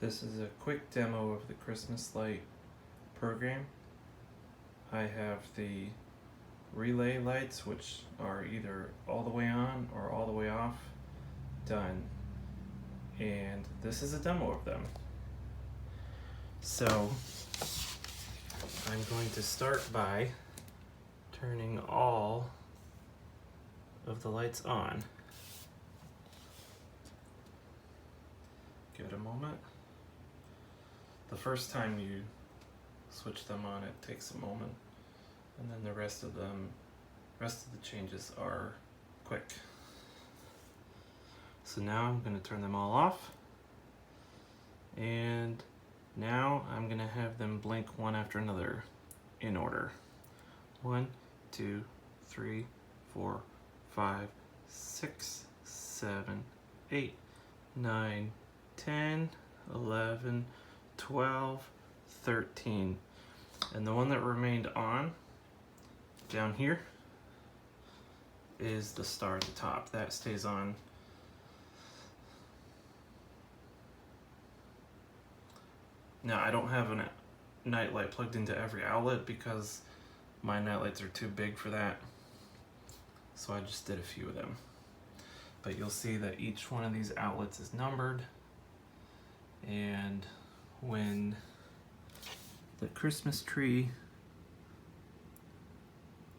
This is a quick demo of the Christmas light program. I have the relay lights, which are either all the way on or all the way off, done. And this is a demo of them. So I'm going to start by turning all of the lights on. Give it a moment. The first time you switch them on, it takes a moment, and then the rest of the changes are quick. So now I'm going to turn them all off, and now I'm going to have them blink one after another in order. 1, 2, 3, 4, 5, 6, 7, 8, 9, 10, 11, 12, 13. And the one that remained on down here is the star at the top. That stays on. Now I don't have a night light plugged into every outlet because my night lights are too big for that. So I just did a few of them. But you'll see that each one of these outlets is numbered, and when the Christmas tree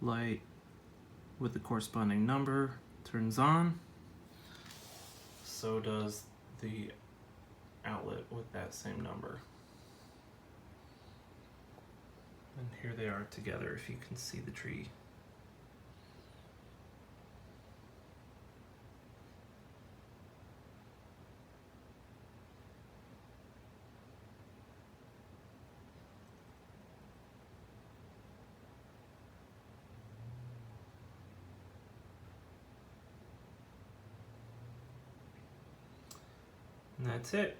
light with the corresponding number turns on, so does the outlet with that same number. And here they are together if you can see the tree. And that's it.